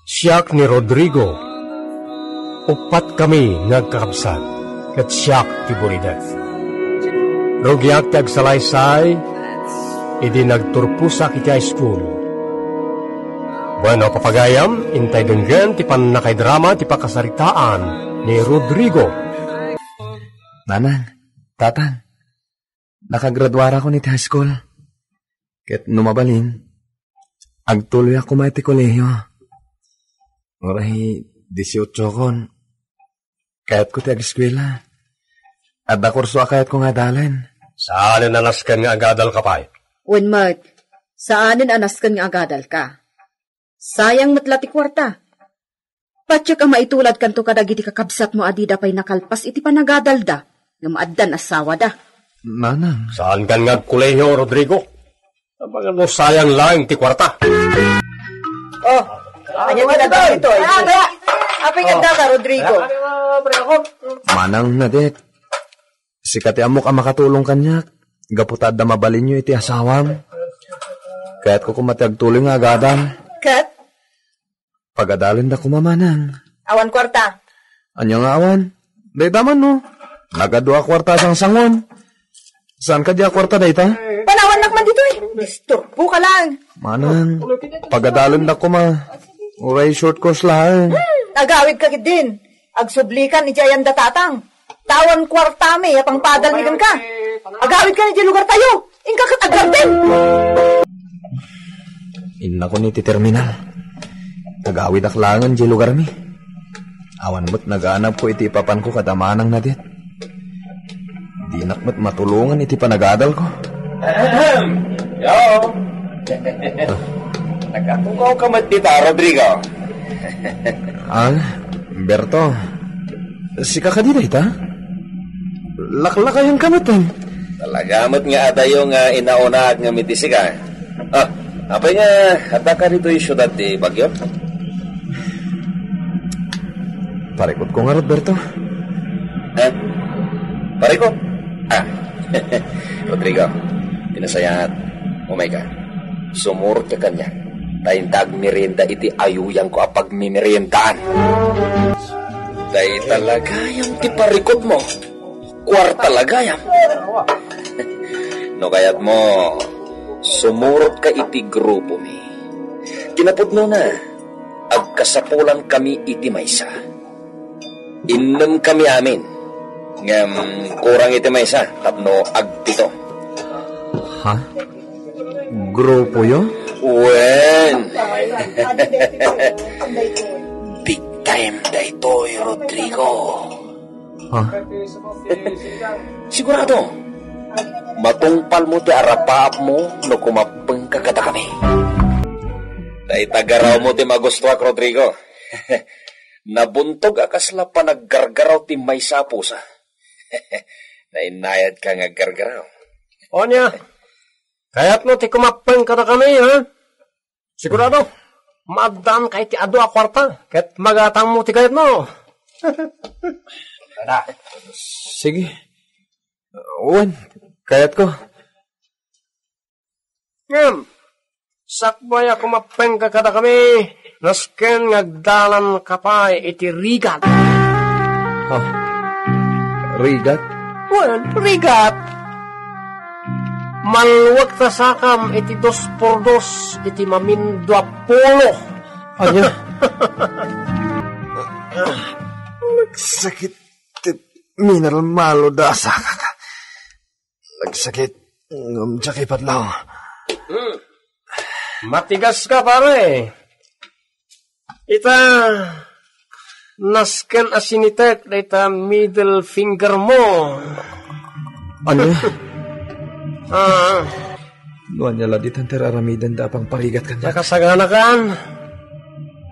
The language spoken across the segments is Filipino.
Siyak ni Rodrigo. Upat kami nagkakabsat, kat siyak ti Buridet. Rugyak ti agsalaysay, idi nagturpusak iti high school. Bueno, papagayam, intay denggan ti panakay drama ti pakasaritaan ni Rodrigo. Nanang, tatang, nakagraduara ko ni high school. Ket numabalin, agtuloy ako may ti kolehiyo. Oray, 18 kon. Kahit ko ti ag-eskwela. At kurso kahit ko nga dalan. Saan anaskan nga agadal ka pa? Unmat, saan anaskan nga agadal ka? Sayang matlati kwarta. Patsya ka maitulad kanto kadagiti kakabsat mo adida pa'y nakalpas iti panagadal da. Nga maaddan asawa da. Nanang. Saan kan nga kulehiyo, Rodrigo? Sabagan mo sayang lang ti kwarta. Oh, anya nga na ito eh. Apay ganda ka, Rodrigo. Manang na det. Sikati amok ang makatulong kanya. Gaputad na mabalin nyo iti asawam. Kaya't ko kumatiagtuloy nga agadal. Kat? Pagadalin na kumamanang. Awan kwarta. Anya nga awan? Day daman no. Nagadua kwarta sang sangon. Saan ka diya kwarta day ta? Panawan nakman dito eh. Disturbo ka lang. Manang, pagadalin na kuma. Uray short course lang. Agawid ka din. Agsublikan ni Jayan datatang. Tawan kwarta me, apang padalmigan ka. Agawid ka ni Jay lugar tayo. Ingka kataglag din. Inna ko ni ti terminal. Agawid aklangan Jay lugar mi. Awan mo't nagaanap ko iti ipapan ko kadamanang na dit. Di nakmat matulungan iti panagadal ko. Yo! Nagkatukaw ka matita, Rodrigo. Berto. Sika ka di ta? Laklakayan ka matan. Talagamot nga atayo nga inauna at nga mitisi ka. Apay nga, hata ka rito yung syudad di Bagyo? Parikot ko nga, Roberto. Parikot? Rodrigo, pinasayat. Umay ka. Sumur ka kanya. Taintag merienda iti ayuyang ko apag mimeriendan. Day talagayam ti parikot mo. Kwarta lagayam. No kayat mo, sumurot ka iti grupo mi. Kinapudno na, agkasapulan kami iti maysa. Inom kami amin. Ngam, kurang iti maysa, tapno agpito. Ha? Grupo yo? Wen. Big time da ito, Rodrigo. Ha? Sigurado. Matungpal mo ti arapap mo no kumapeng kakata kami. Dahil tagaraw mo ti magustuak, Rodrigo. Nabuntog akasla pa naggargaraw ti may sapusa. Nainayad ka nga gargaraw. O niya, kaya't mo ti kumapeng kada kami, ha? Sigurado, maadaan kahit ti ado a kwarta, kahit magatang mo ti kayat mo. Sige. Uwan, kayat ko. Ngam, sakbaya kumapeng ka kada kami, nasken ngagdalan kapay iti rigat. Ha? Rigat? Well, rigat. Malwag ta sakam iti 2x2 iti mamindwa polo. Anya? Nagsakit mineral malo da saka ka. Nagsakit ngumtsaki patlaw. Matigas ka pare. Ita nasken asinitek da ita middle finger mo. Ano? Nuan niya laditan teraramidan da pang parigat kanya. Nakasagana kan.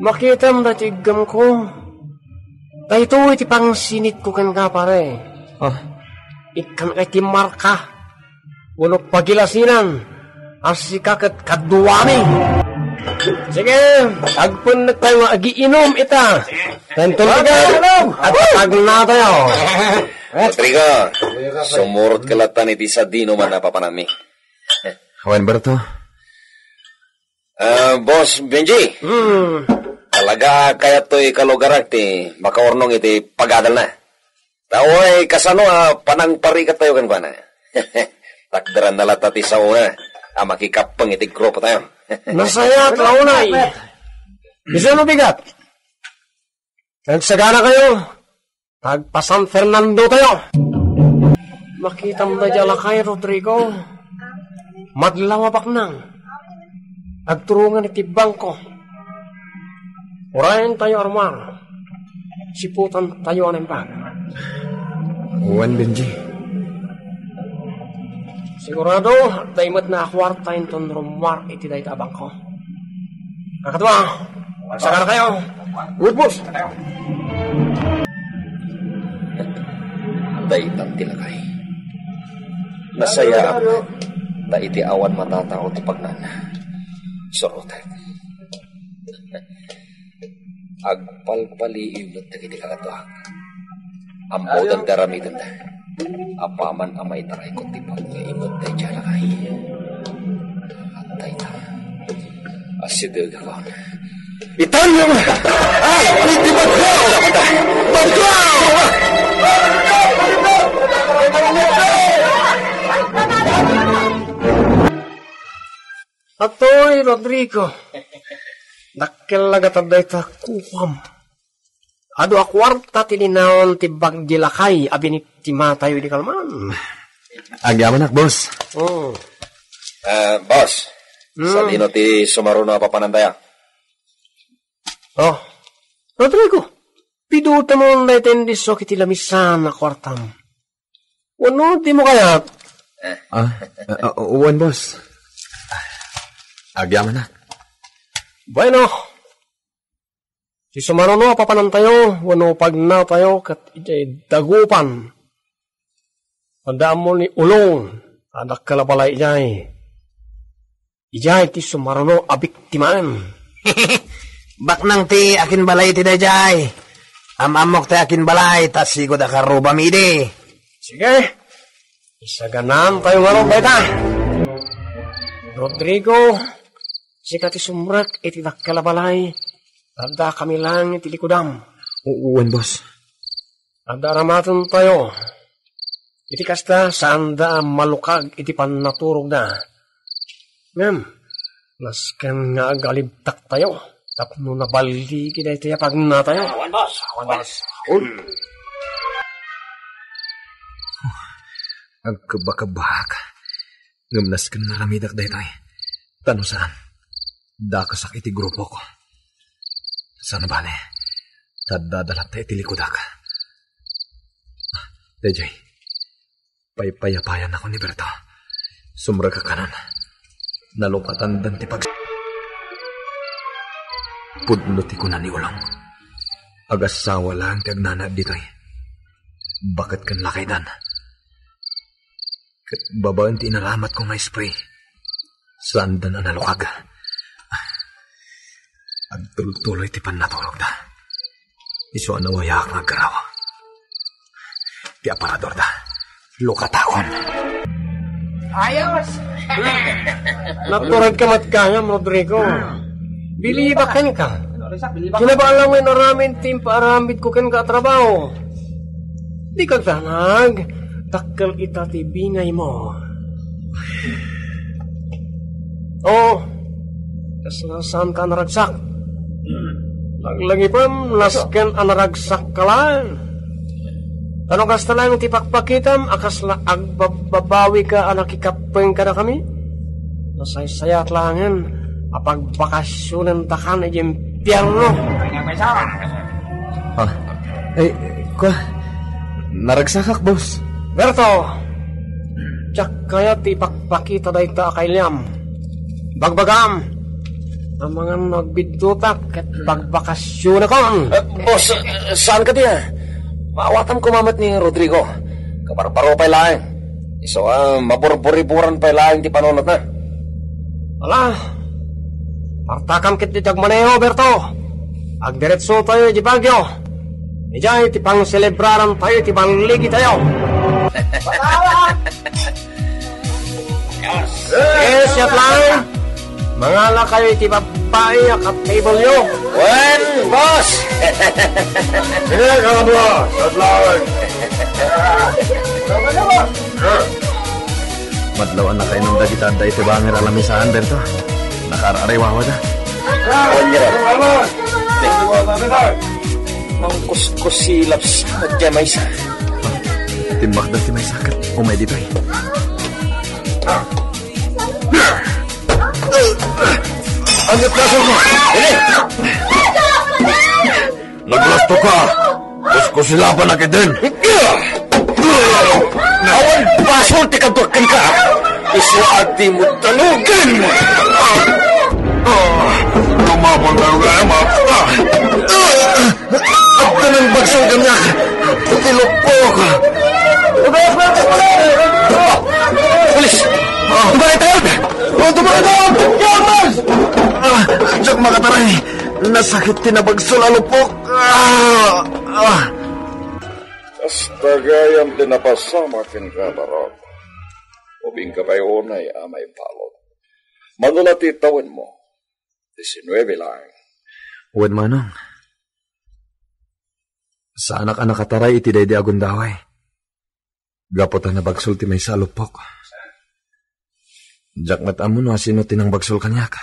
Makita mo na tigam ko. Ito iti pang sinit ko kan ka pare. Ikan iti marka. Unok pagilasinan. Asikakat kaduwami. Sige, agpun na tayo agiinom ita. Tentulagan. At tag na tayo. Rodrigo, sumurot kalatan iti sa dino man napapanami. Juan Berto. Boss Benji. Talaga kaya to'y kalugarag ti makaornong iti pagadal na. Taoy kasano panang parikat tayo kan na. Takdaran na lata ti sa una. Makikapang iti grupo tayo. Nasaya at launay. Bisa mo bigat. Nagsagana kayo. Tagpa San Fernando tayo. Makita mo na dyan kay Rodrigo. Madlawapak nang. Nagturungan iti bangko. Urayan tayo armar. Siputan tayo anong bag. Uwan, Benji. Sigurado, daimat na akwarta yung ton rumar iti dahi tabang ko. Kakatwa, magsaka na kayo. Good boss. Dahi tang tilakay. Nasaya ako. Dahi ti awan matatao ti pagnan. Sorotan. Agpalpaliim na tagiti kakatwa. Ambodan daramitan da. Apaman amay taray ko tipag nga imot tayo dyan lakay. Atay ta. Asidog ako. Itan mo! Ay! Hindi magkaw! Magkaw! Atoy, Rodrigo. Dakkel lagataday ta kuwam. Ado akwarta tilinawon ti bagjilakay abinit ti matayo di kalman. Agyaman ak, boss. Oh. Boss, salino ti sumaro na papanandaya. Oh. Rodrigo, piduta mo na itindiso kiti lamisan na kwartam. Wano di mo kaya? Uwan, boss. Agyaman ak. Bueno. Si sumaruno papanan tayo, wano pag na tayo kat ijay dagupan. Tandaan mo ni ulong, anak kalabalay ijay. Ijay ti sumaruno abiktimaan. Baknang ti akin balay ti dajay. Amok ti akin balay, tas sigo da karuba midi. Sige, isaganan tayo nga ron, beta. Rodrigo, sika ti sumrak iti kalabalay. Tanda kami lang iti likudam. Uwan, boss. Tanda ramatan tayo. Iti kasta saan da malukag iti panaturog na. Ngam, nasken nga galibtak tayo. Tapno na baldi kita iti apag na tayo. Awan, boss. Awan, boss. Agkabakabak. Ngam nasken nga ramidak dahi tayo. Tano saan? Dakasak iti grupo ko. Sana ba ni? Tadadalat tayo tilikodak. Dejay, paypayapayan ako ni Berto. Sumra ka kanan. Nalukatan dan tipag... Pudnuti ko na ni ulang. Agasawa lang kagnana dito'y. Bakit kan lakay dan? Kat babaan tinaramat ko nga spray. Saan dan na nalukag? Agtuloy ti panatulog da. Iso anawayak nga garawa. Ti aparador da. Lukataon. Ayos! Naturag ka matkayam, Rodrigo. Bilibakan ka. Kinabalang may naraming timparamid ko kan ka trabaho. Di ka tanag. Takkel ita ti bingay mo. Oh, kasnasan ka naragsak. Laglagipam, nasken anaragsak ka lang. Tanong kasta lang ti pakpakitam, akas la agbabawi ka anakikapeng ka na kami? Nasay-sayat langan, apagbakasyonan takan ijim piano. Naragsakak, boss. Berto, tsak kaya ti pakpakita dahi ta akailyam. Bagbagam. Ang mga nagbidutak at bagbakasyon ako. Boss, saan ka diya? Maawatam kumamat ni Rodrigo. Kabarbaro pa lang. Iso maburburiburan pa lang ti panunot na. Wala. Partakam kit di tagmaneho, Berto. Agdiretso tayo di Baguio. Ijay ti pang selebraran tayo ti baligi tayo. Yes, yat lang. Mga na kayo iti babae at table nyo. Wen, boss! Sige, kalabos! Sadlawan! Madlawan na kayo ng dagitan da iti bangir alamisahan, Berto. Nakararewawa da. Onyer. Mangkus-kusilaps at may isa. Timbak daw ti may sakat. Umay dito eh. Angat laso ko! Ini! Naglasto ka! Kuskusilapan na kita din! Awan basol ti kaduakan ka! Isuati mo talugan! Lumabang ka nga, Emma! At ka nang bagsong kanyak! Tilok ko! Pulis! Tumaritawag! Tumaritawag! Yamas! Diyak makataray! Nasakit tinabagsol alupok! Astagayam tinapasama kin katarot. Ubing ka payo unay amay palot. Manulati tawin mo. 19 lang. Uwan manong. Sa anak-anak kataray iti day di agundaway. Gapot na bagsol ti may salupok. Diyak matamon no asino tinang bagsol kanyak.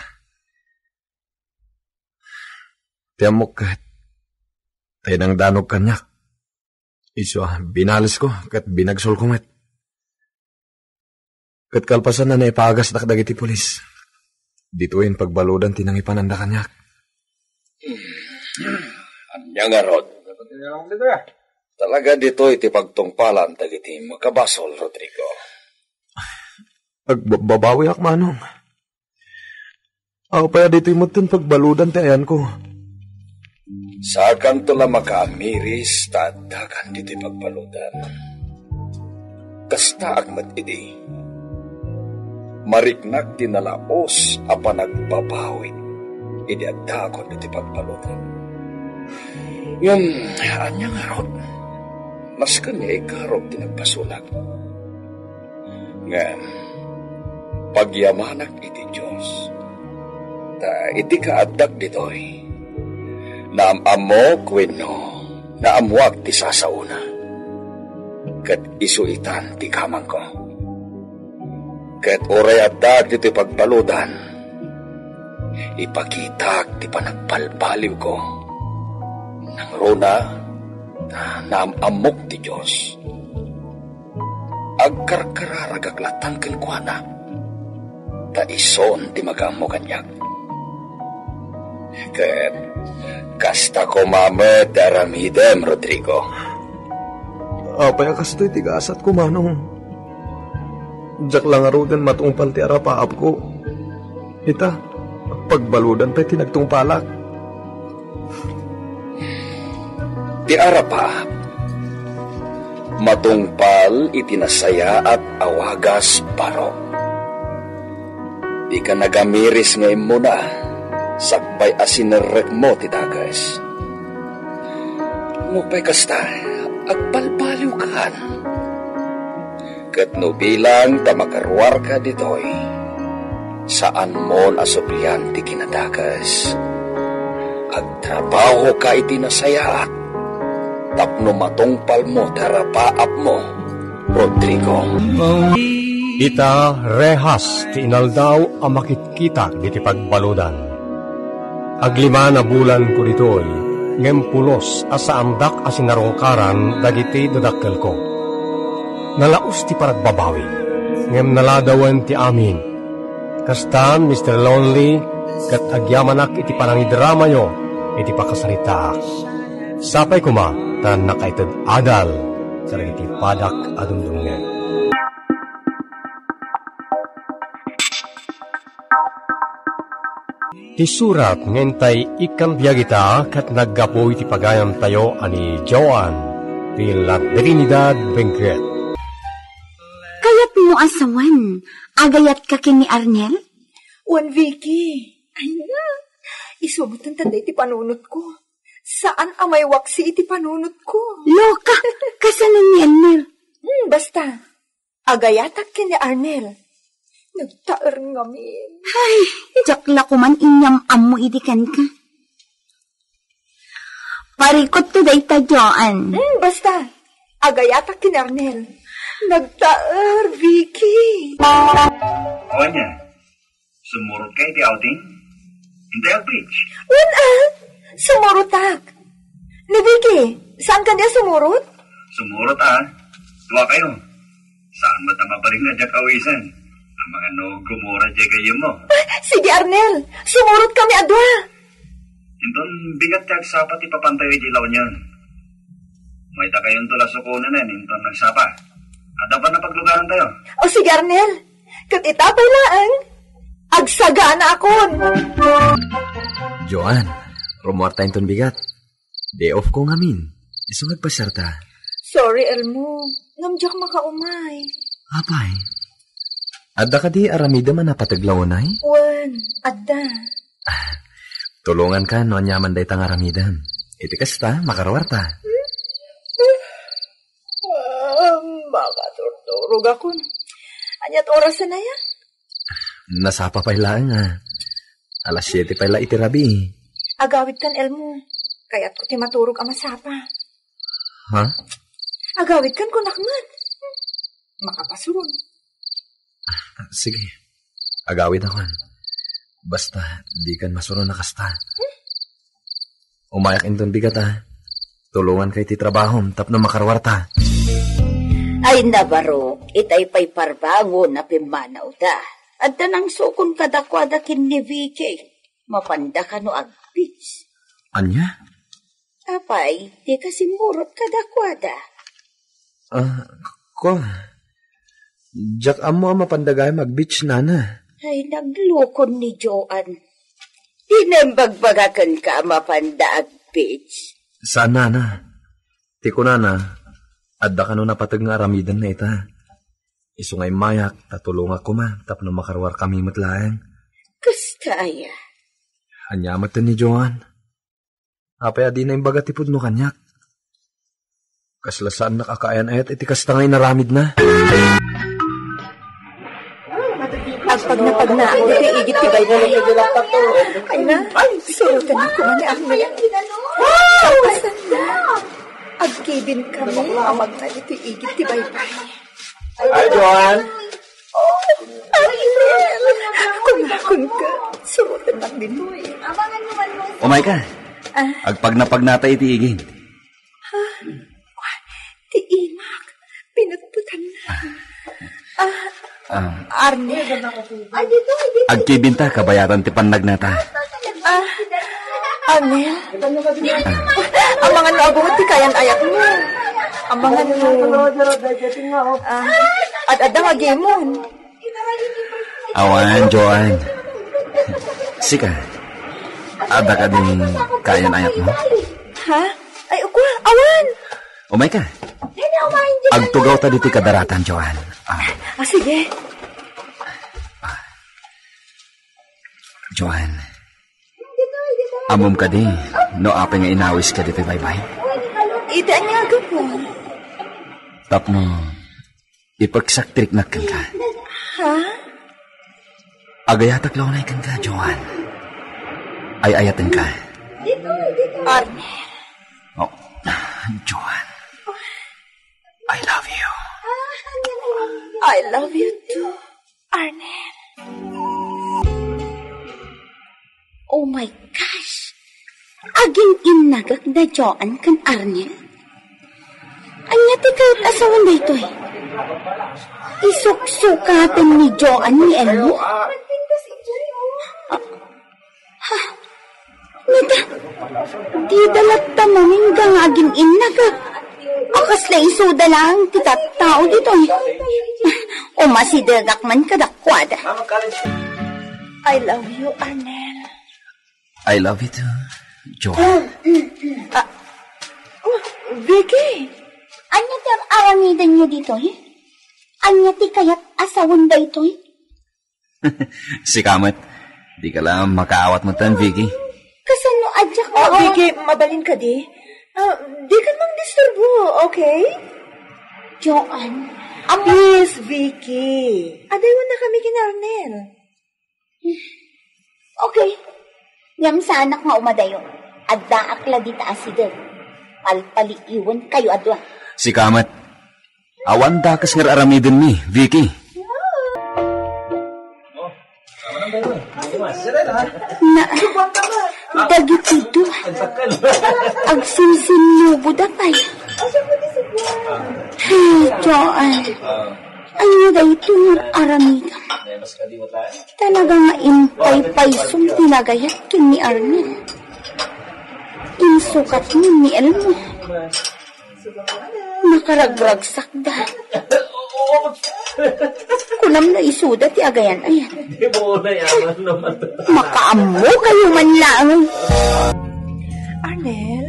Tiamok kat. Tayo nang danog kanyak. Iso, binalis ko, kat binagsol ko met. Kat kalpasan na naipagas dakdag iti pulis. Dituin pagbaludan tinang ipananda kanyak. Anya nga rod. Talaga dito iti pagtungpalan tagiti makabasol, Rodrigo. Agbabawi ak manong. Ako pa dito'y mutin pagbaludan ti ayan ko. Sa kanto lang makaamiris, tadakan dito'y pagbaludan. Kasta agmat idi. Mariknak tinalaos apa nagbabawit. Idi adakon dito'y pagbaludan. Yun, anya nga rod. Mas kanya ikarog tinagpasulag. Nga, pagyamanak iti Diyos. Ta iti kaadak dito'y. Naamamo kweno, naamuak ti sasauna. Kat isuitan ti kamang ko. Kat oray adag dito'y pagbaludan. Ipakitak ti panagbalbaliw ko. Nang rona, naamamok ti Diyos. Agkarkararagaglatan kenkwana. Ta ison ti magamo kanyak. Kat kasta ko mamet aramidem, Rodrigo. Apay kasto'y tigasat ko manong. Diyak lang arugan matungpal ti arapaap ko. Ita, pagbaludan pa'y tinagtungpalak. Ti arapaap, matungpal itinasaya at awagas paro. Di ka nagamiris ngayon muna. Sakbay asinerek mo ti dagas. Nupay kasta, agbalbaliw kan. Kat no bilang tamakarwar ka ditoy, saan mo nasublian ti kinadagas. Agtrabaho ka itinasaya at tapno matungpal mo tarapaap mo, Rodrigo. Ita rehas ti inaldaw ang makitkita diti pagbaludan. Aglima na bulan ko dito'y, ngem pulos asa amdak asinarongkaran dagiti dadakkel ko. Nalaos ti paragbabawi, ngem naladawan ti amin. Kastan, Mr. Lonely, kat agyamanak iti panangidrama nyo, iti pakasaritaak. Sapay kuma, tan nakaitad adal, sarang iti padak adumdumngen. Ti surat ngentay ikam biyagita kat naggapoy ti pagayam tayo ani Joan ti La Trinidad Benguet. Kayat mo asawan, agayat ka kin ni Arnel? Wan Vicky, ay na, isubutan tanday ti panunot ko. Saan amay waksi iti panunot ko? Loka, kasanan ni Arnel. Basta, agayatak kin ni Arnel. Nagtaer ngamin. Ay, jakla ko man inyam ammo idikan ka. Parikot to day ta, Joan. Basta, agayata kin Arnel. Nagtaar, Vicky. O niya, sumurot kayo ti outing? Hintay ang beach. Sumurutak. Ni Vicky, saan ka niya sumurot? Sumurot Tuwa kayo. Saan mo tama pa rin na dyan kawisan? Ang mga gumura dyan kayo mo. Sige, Arnel. Sumurot kami adwa. Inton bigat kag sapat ipapantay di law niyan. May ta kayong tulas sukunan na inton nagsapa. Ada pa na paglugaran tayo. O sige, Arnel. Kat itapay laang. Agsaga na akon. Joan, rumuarta inton bigat. Day off ko ngamin. Isungag pa siyarta. Sorry, Elmo. Namjak makaumay. Apay. Adda ka di aramida man napataglawonay? Wan, adda. Tulungan ka no nyaman day tang aramidam. Iti kasta, makaruarta. Baka turturog akon. Anyat oras na yan? Nasapa pa ilaan Alas 7 pa ila itirabi. Agawid kan, Elmo. Kaya't ko ti maturog ang masapa. Ha? Agawid kan ko nakman. Makapasurod. Sige. Agawid ako. Basta, di kan masuro na kasta. Umayak inton bigat Tulungan kay ti trabahom tapno makarwarta. Ay nabaro, itay pa'y parbango na pimanaw da. At nang sukon kadakwada kin ni Vicky. Mapanda ka no agbits. Anya? Apay, di kasi murot kadakwada. Ko. Jack amo mapandagay mag-beach nana. Ay naglukon ni Joan. Dinambagbagakan ka mapanda agbits. Saan nana? Ti ko nana, adda ka no napatag nga aramidan na ita. Isungay mayak, tatulunga ko tapno makarwar kami matlaang. Kastaya. Anyamat ni Joan. Apay adi na yung bagatipod no kanyak. Kaslasaan nakakaayan ayat iti kastangay naramid na. Pag na, igit ti bay-bay. Ay na, surutan ko man ni Arnel. Basta na. Agkibin kami, amag na iti igit ti bay-bay. Ay, Joan. Arnel, kun ka, surutan lang din mo Umay ka. Agpag natay iti igin. Ti imak, pinagputan na. Arnel. Agkibinta, kabayaran ti pannagnata. Arnel. Ang mga naabungat ti kayan ayak mo. Ang mga at adang agemon. Awan, Joan. Sika, ada ka din kayan ayat mo? Ha? Ay, ukwa, awan. Umay ka. Agtugaw ta diti kadaratan, Joan. Sige. Joan, amom ka di, no ape nga inawis ka dito bye-bye. Ita niya ka po. Tapno, ipagsaktrik na kan ka. Ha? Agayatak launay kan ka, Joan. Ay ayatan ka. Arnel. Oh, Joan. I love you. I love you too, Arnel. Oh my gosh! Aging inagak na Joan kan Arnel. Anya ti kahit asawan na ito Isuk-sukatan ni Joan ni Elmo? Nada, di dalat tamaming gang aging inagak. Akas na isuda lang kita tao dito O masidagak man kadakwada. I love you, Arnel. I love you too, Joan. Vicky! Anya ti ang aramidan niyo dito Anya ti kayat asawan da ito Si Kamat, di ka lang makaawat mo tan, Vicky. Kasano adyak mo? Vicky, mabalin ka di. Di ka mang disturbo, okay? Joan. Please, Vicky. Adayon na kami kina Arnel. Okay. Ngam sa anak nga umadayo. Adda akla di taas si Del. Palpaliiwan kayo adwa. Si Kamat. Awan dakas nga aramidin mi, Vicky. Na, dagiti do. Agsinsinugo dapay. Hey, Joan. Ano da ito ng aramida? Talaga nga impay-paysong tinagayat kin ni Arnel. Insukat mo ni Elmo. Nakaragragsak da. Kunam na isuda ti agayan ayan. Makaammo kayo man lang. Arnel,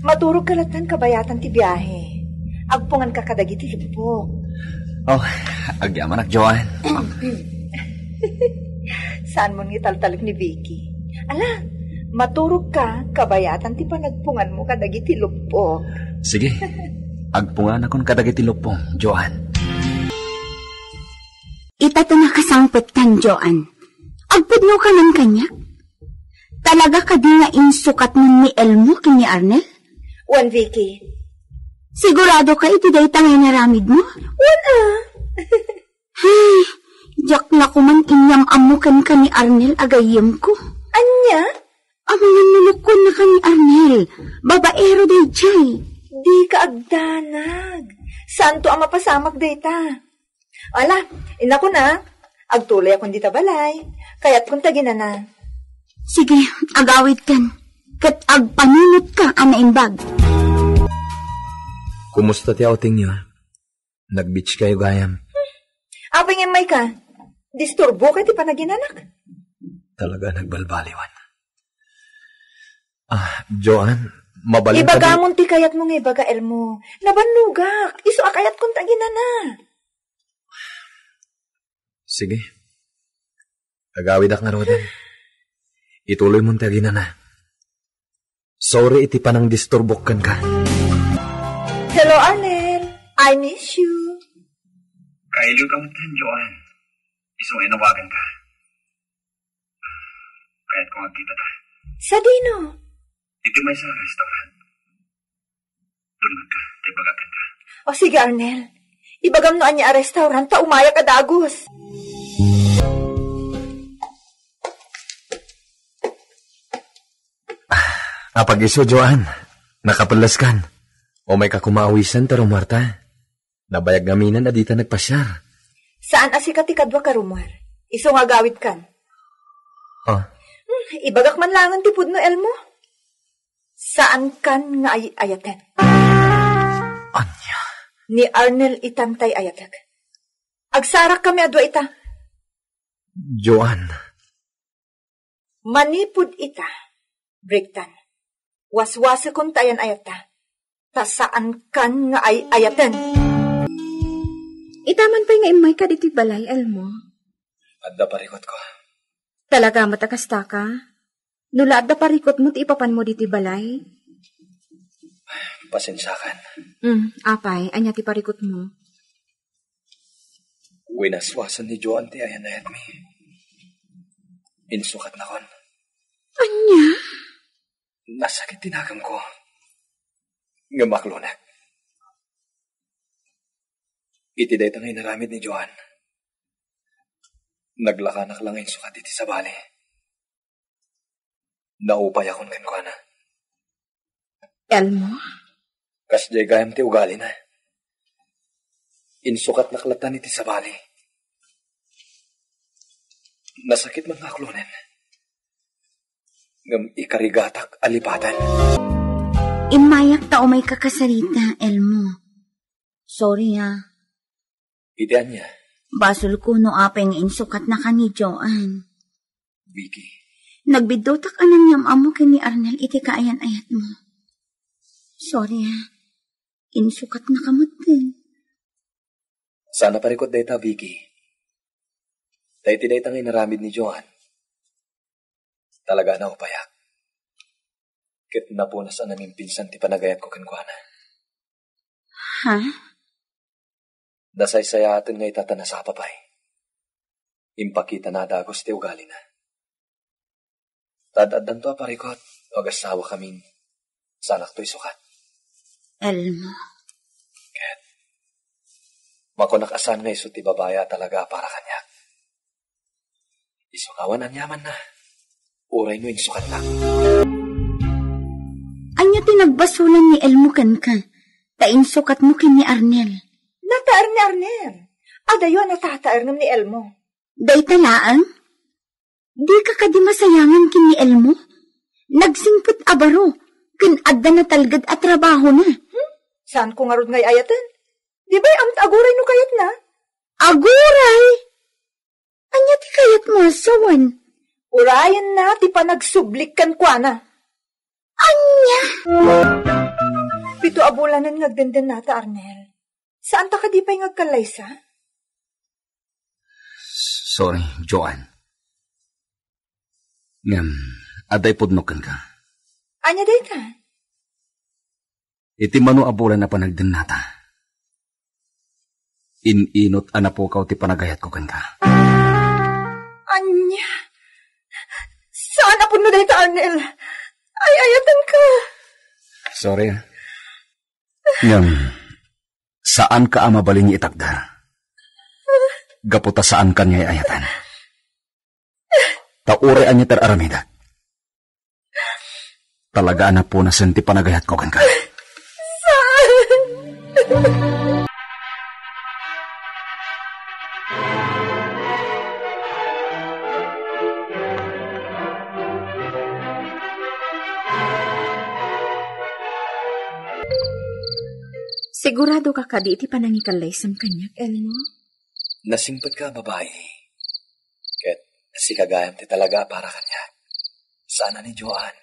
maturog kalatan kabayatan ti biyahe. Agpungan ka kadagiti lipok. Oh, agyaman ak Joan. Saan mo nga taltalip ni Vicky? Ala, maturog ka kabayatan ti panagpungan mo kadagiti lupok. Sige, agpungan akong kadagiti lupong, Joan. Itato na kasangpet kan, Joan. Agpudno ka ng kanya. Talaga ka di nga insukat nun ni Elmo kini Arnel? Wan, Vicky. Sigurado ka iti day tangay naramid mo? Wan Hey, jak na ko man inyam amukan ka ni Arnel agayim ko. Anya? Amangan nulukon na ka ni Arnel. Babaero day jay. Di ka agdanag. Santo ang mapasamag dayta. Ala, ina ko na. Agtuloy akong dita balay. Kaya't kung tagina na. Sige, agawid kan. Kat agpaninot ka, anaimbag. Kumusta ti outing niyo? Nag-beach kayo gayam? Apay nga may ka. Disturbo ka ti panaginanak. Talaga nagbalbaliwan. Joan, mabalang ka Ibagamon ti kayat mo nga ibaga Elmo. Nabanugak. Iso akayat kung tagina na. Sige. Agawid ak nga rodan. Ituloy mong tagina na. Sorry iti panang disturbok ka. Hello, Arnel. I miss you. Kailo ka mo tan, Joan. Isong inawagan ka. Kahit kung agkita ta. Sa dino? Ito may sa restaurant. Doon ka, tayo bagagan ka. O sige, Arnel. Ibagam noan niya a restaurant ta umaya ka dagos. Apag-iso, Joan. Nakapalaskan. O may kakumaawisan taro, Marta. Nabayag ngaminan na dita nagpasyar. Saan asikat ikadwa ka rumar? Iso nga gawid kan. Ibagak man langan ti pudno, Elmo. Saan kan nga ayaten? Anya? Ni Arnel itantay ayatag. Agsarak kami adwa ita. Joan. Manipud ita. Brigtan. Waswasa kung tayan ayata. Ta saan kan nga ayaten? Itaman pa nga imay ka diti balay, Elmo. Adda parikot ko. Talaga matakasta ka? Nula adda parikot mo ti ipapan mo diti balay? Pasensyakan. Apay, anya ti parikot mo. Winaswasan ni Joan ti ayan ayat mi. Insukat na kon. Anya? Nasakit tinagam ko. Ngamaklonak. Itiday tangay naramid ni Joan. Naglakanak lang yung sukat iti sa bali. Naupay akong kankwana. Elmo? Kas jay gayam ti ugali na. Insukat naklatan iti sa bali. Nasakit mga aklonen. Ngam ikarigatak alipatan. Imayak ta o may kakasarita, Elmo. Sorry ha. Idean niya. Basol ko no apeng insukat na ka ni Joan. Vicky. Nagbidotak anang yamamo kini Arnel iti kaayan-ayat mo. Sorry ha. Insukat na kamot din. Sana parikot dayta, Vicky. Dahil tidayta ngay naramid ni Joan. Talaga na upayak. Kit na po nasa namin pinsan ti panagayat ko kankwana. Ha? Dasay saya atin nga itata na sa papay. Impakita na dagos ti ugali na. Tadadan to parikot, o agasawa kaming sanak to'y sukat. Elmo. Ket, makunakasan nga iso ti babaya talaga para kanya. Isukawan ang yaman na. Uray no insukat lang. Anya tinagbasulan ni Elmo kan ka. Tainsukat mo kin ni Arnel. Nataar ni Arnel. Adayo natataar ni Elmo. Day talaang? Di ka kadi masayangan kin ni Elmo? Nagsingput abaro. Kin adda na talgad at trabaho na. Saan ko nga ron ngay ayatan? Di ba'y amt aguray no kayat na? Aguray? Anya ti kayat mo asawan? Urayan na ti panagsublik kan kwa na. Anya? 7 abulanan ngagdandan nata, Arnel. Saan ta ka di pa'y ngagkalaysa? Sorry, Joanne. Ngam, aday pudnokan ka. Anya day ka? Iti mano abulan na panagdan nata. Ininot anapukaw ti panagayat ko kan ka. Anya? Saan apun mo day ta, Arnel? Ay, ayatan ka. Sorry. Ngam, saan ka amabaling itakdar? Gaputa saan kanya ayatan? Taure anya teraramidak. Talaga na po na senti panagayat ko kan ka. Sigurado ka kadi iti panangikalaysam kanyak, Elmo? Nasingpot ka, babae. Ket, nasikagayam ti talaga para kanya. Sana ni Joanne.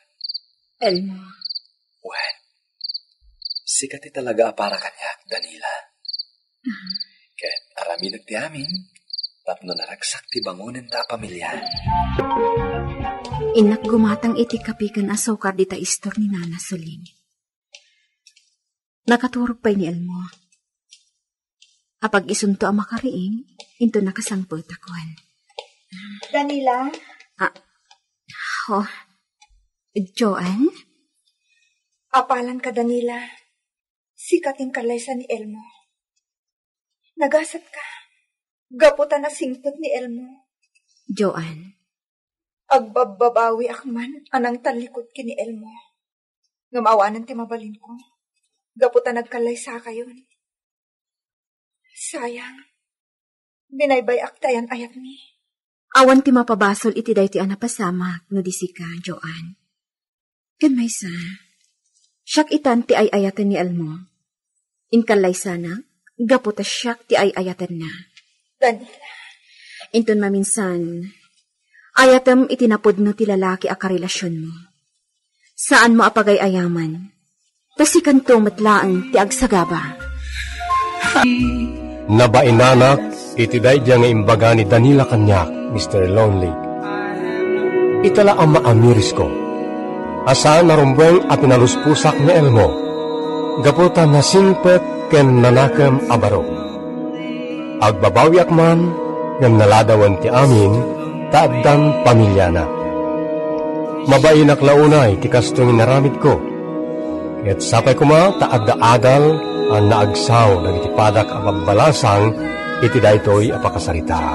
Elmo. Well, sikat ti talaga para kanya, Danila. Ket, aramidag ti amin, tapno naragsak ti bangunan ta pamilya. Inak gumatang iti kapikan asukar di ta istor ni Nana Soling. Nakaturog pa'y ni Elmo. Apag isunto ang makariing, into nakasangpot akuan. Danila? Joanne? Apalan ka, Danila. Sikating kalaysa ni Elmo. Nagasat ka. Gaputan na singpot ni Elmo. Joanne? Agbababawi akman anang talikod ki ni Elmo. Ngamawanan ti mabalin ko. Gaputan nagkalaysa kayon. Sayang. Binaybay aktayan ayat mi. Awan ti mapabasol iti day ti anapasamak no disika, Joanne. Kan may sa. Siyak itan ti ay ayatan ni Elmo. Inkalaysa na, gaputa siyak ti ay ayatan na. Danila. Inton maminsan, ayatam itinapod no ti lalaki a karelasyon mo. Saan mo apagay ayaman? Tasikan to matlaan ti agsagaba. Nabainanak, iti dayja nga imbaga ni Danila kanyak, Mr. Lonely. Itala ang maamiris ko. Asaan narumbeng at naluspusak ni Elmo. Gaputa na singpet ken nanakam abaro. Agbabawi akman, ngam naladawan ti amin, taaddan pamilya na. Mabainak launay ti kastong inaramid ko. At sapay kuma taadda-adal ang naagsaw nagitipadak ang pagbalasang iti daytoy apakasarita.